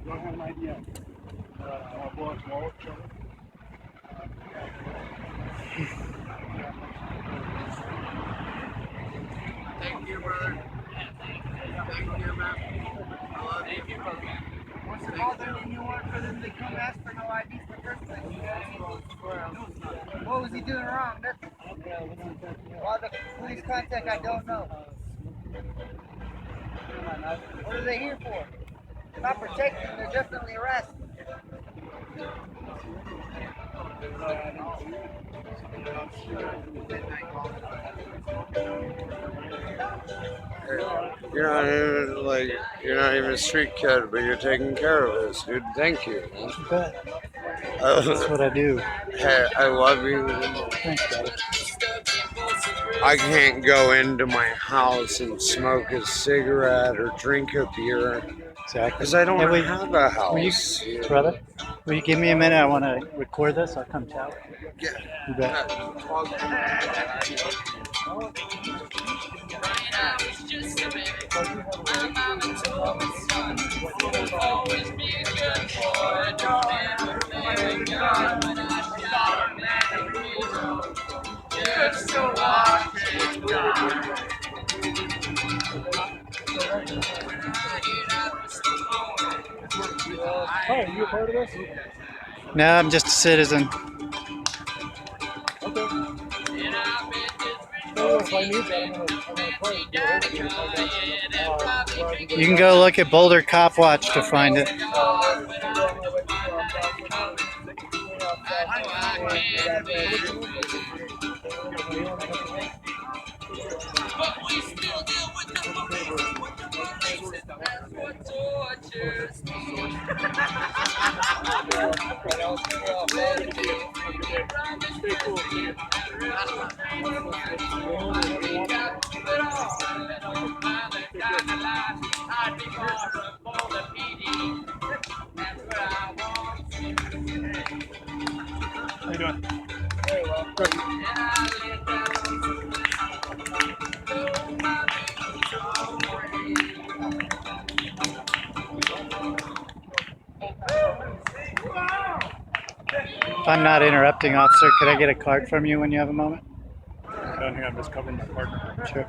don't have an idea. Thank you, brother. Thank you, man. I love you. What's it all that you want for them to come ask for no ID in the first place? You know what I mean? What was he doing wrong? Nothing. Well, the police contact, I don't know. What are they here for? They're not protecting, they're definitely harassing. You're not even a street kid, but you're taking care of us, dude. Thank you. You bet. That's what I do. Hey, I love you. Thanks, brother. I can't go into my house and smoke a cigarette or drink a beer Exactly. because I don't Hey, have a house. brother, will you give me a minute? I want to record this. I'll come chat with you. Yeah. You bet. Oh, are you a part of this? No, I'm just a citizen. Okay. You can go look at Boulder Cop Watch to find it. But we still deal with the police. What the police is, that's what tortures me. I'd be more of Boulder PD. That's what I want. How you doing? Very well. Good. And I let down. If I'm not interrupting, officer, could I get a card from you when you have a moment? Down here, I'm just covering my partner. Sure.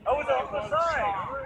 I was on the side.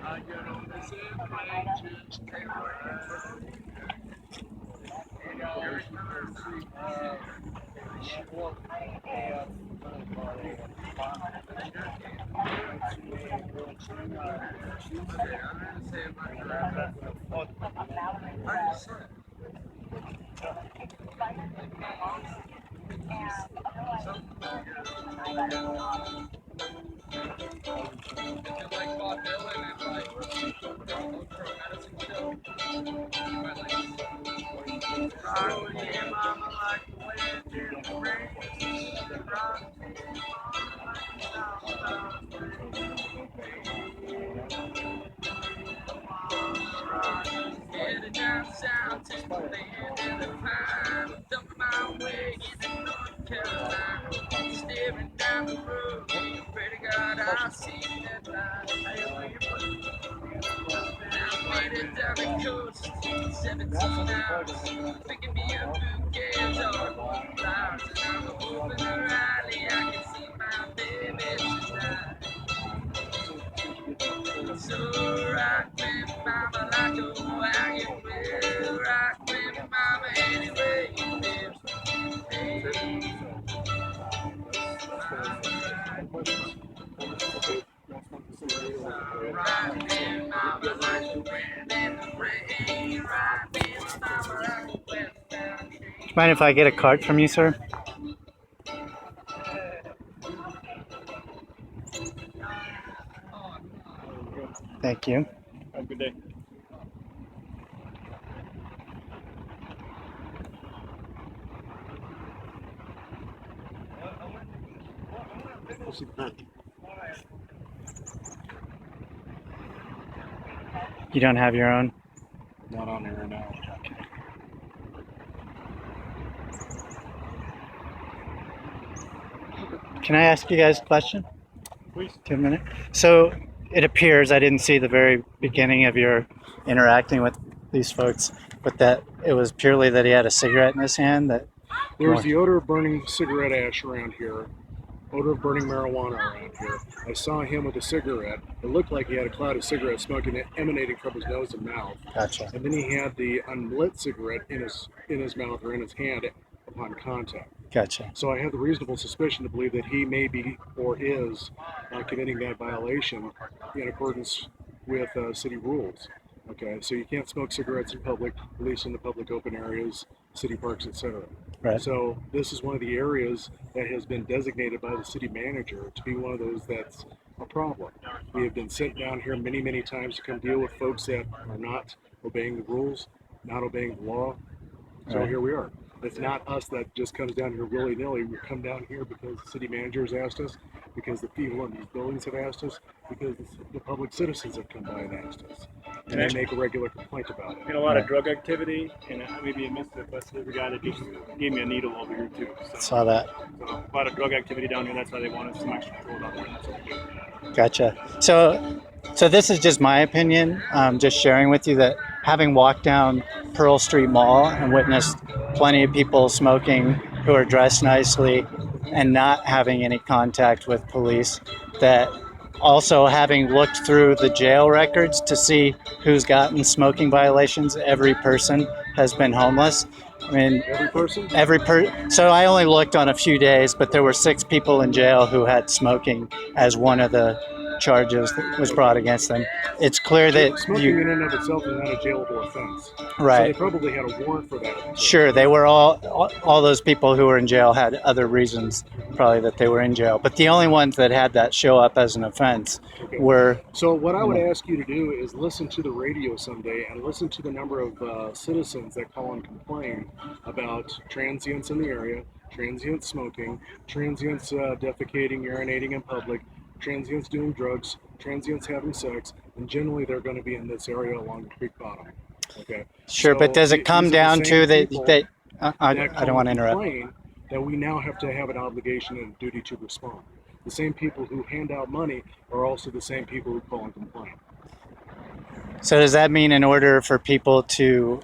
I get on the same plane, just take like Bob Dylan and like ultra medicine kill. Headed down south, take the land in the pine. Thumping my way into North Carolina. Staring down the road, pray to God I see that line. I made it down the coast, 17 hours. Picking me up bouquets of flowers. And I'm hoping the rally I can see my baby tonight. So rock with mama like a wagon wheel. Rock with mama anyway you live. Hey. Rock with mama like the wind and the rain. Rock with mama like a westbound train. Do you mind if I get a card from you, sir? Thank you. Have a good day. You don't have your own? Not on here right now. Can I ask you guys a question? Please. 2 minutes. So it appears, I didn't see the very beginning of your interacting with these folks, but that it was purely that he had a cigarette in his hand. That There was the odor of burning cigarette ash around here, odor of burning marijuana around here. I saw him with a cigarette. It looked like he had a cloud of cigarette smoke emanating from his nose and mouth. Gotcha. And then he had the unlit cigarette in his mouth or in his hand upon contact. Gotcha. So I had the reasonable suspicion to believe that he may be or is committing that violation in accordance with city rules. Okay, so you can't smoke cigarettes in public, at least in the public open areas, city parks, etc. Right. So this is one of the areas that has been designated by the city manager to be one of those that's a problem. We have been sent down here many, many times to come deal with folks that are not obeying the rules, not obeying the law. So Right. here we are. It's not us that just comes down here willy-nilly. We come down here because the city manager has asked us, because the people in these buildings have asked us, because the public citizens have come by and asked us. And they make a regular complaint about it. And a lot of drug activity, and maybe you missed it, but there's a guy that just gave me a needle over here too. So, Saw that. so a lot of drug activity down here. That's why they wanted some extra control down there. And that's what we do. Gotcha. So this is just my opinion. Just sharing with you that having walked down Pearl Street Mall and witnessed plenty of people smoking who are dressed nicely and not having any contact with police, that also having looked through the jail records to see who's gotten smoking violations, every person has been homeless. I mean, Every person? So I only looked on a few days, but there were 6 people in jail who had smoking as one of the charges that was brought against them. It's clear that Smoking in and of itself is not a jailable offense. Right. So they probably had a warrant for that. Sure, they were all those people who were in jail had other reasons probably that they were in jail, but the only ones that had that show up as an offense were. So what I would ask you to do is listen to the radio someday and listen to the number of citizens that call and complain about transients in the area, transients smoking, transients defecating, urinating in public, transients doing drugs, transients having sex, and generally they're going to be in this area along the creek bottom. Okay. Sure, So but does it come these are the down same to that? people I that don't want to interrupt. complain that we now have to have an obligation and duty to respond. The same people who hand out money are also the same people who call and complain. So does that mean in order for people to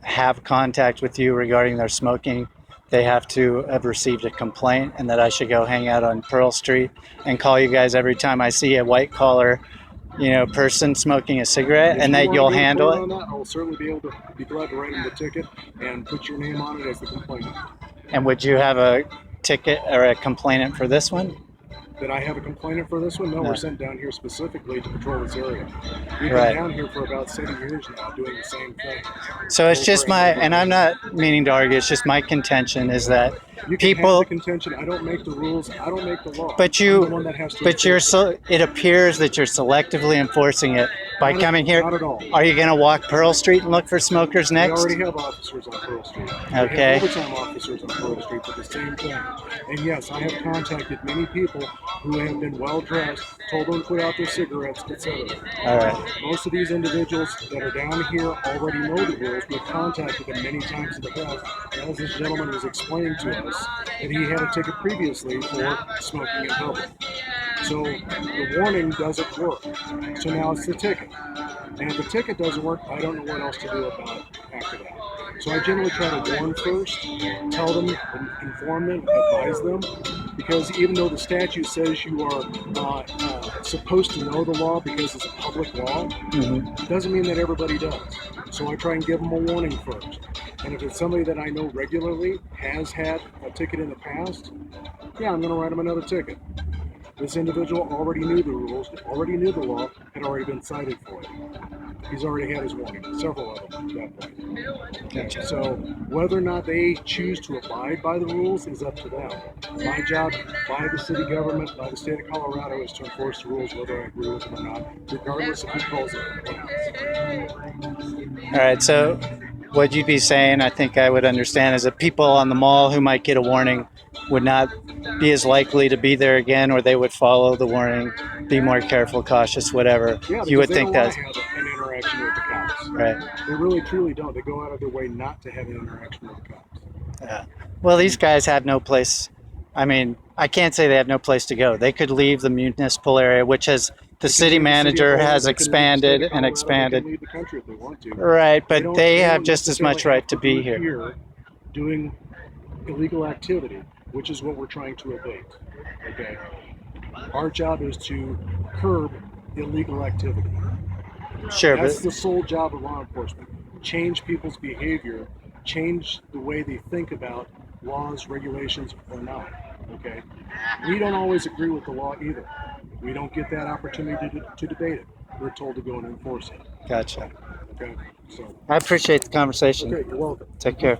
have contact with you regarding their smoking, they have to have received a complaint, and that I should go hang out on Pearl Street and call you guys every time I see a white collar, person smoking a cigarette, and that you'll handle it? On that, I'll certainly be glad to write them the ticket and put your name on it as the complainant. And would you have a ticket or a complainant for this one? Did I have a complainant for this one? No, No. we're sent down here specifically to patrol this area. We've Right. been down here for about 7 years now doing the same thing. So it's just and I'm not meaning to argue, it's just my contention is that You can people, have the contention. I don't make the rules. I don't make the law. but I'm the one that has to enforce it. it appears that you're selectively enforcing it by Not coming here? Not at all. Are you going to walk Pearl Street and look for smokers We next? already have officers on Pearl Street. Okay. We have overtime officers on Pearl Street for the same thing. And yes, I have contacted many people who have been well dressed, told them to put out their cigarettes, etc. All right. Most of these individuals that are down here already know the rules. We've contacted them many times in the past. As this gentleman was explaining to us, that he had a ticket previously for smoking in public. So the warning doesn't work. So now it's the ticket. And if the ticket doesn't work, I don't know what else to do about it after that. So I generally try to warn first, tell them, inform them, advise them, because even though the statute says you are supposed to know the law because it's a public law, it doesn't mean that everybody does. So I try and give them a warning first. And if it's somebody that I know regularly has had a ticket in the past, yeah, I'm going to write them another ticket. This individual already knew the rules, already knew the law, had already been cited for it. He's already had his warning, several of them at that point. Gotcha. So whether or not they choose to abide by the rules is up to them. My job by the city government, by the state of Colorado, is to enforce the rules whether I agree with them or not, regardless of who calls it complaints. All right. So what you'd be saying, I think I would understand, is that people on the mall who might get a warning would not be as likely to be there again, or they would follow the warning, be more careful, cautious, whatever. Yeah, You would they think don't that's want to have an interaction with the cops. right. They really, truly don't. They go out of their way not to have an interaction with the cops. Yeah. Well, these guys have no place. I mean, I can't say they have no place to go. They could leave the municipal area, which has the city manager has expanded and expanded. They can leave the country if they want to. Right, but don't- they have don't just as much necessarily right to have be here. doing illegal activity, which is what we're trying to abate. Okay. Our job is to curb illegal activity. Sure, That's but the sole job of law enforcement. Change people's behavior, change the way they think about laws, regulations, or not. Okay? We don't always agree with the law either. We don't get that opportunity to debate it. We're told to go and enforce it. gotcha. Okay? So, I appreciate the conversation. okay, you're welcome. Take care.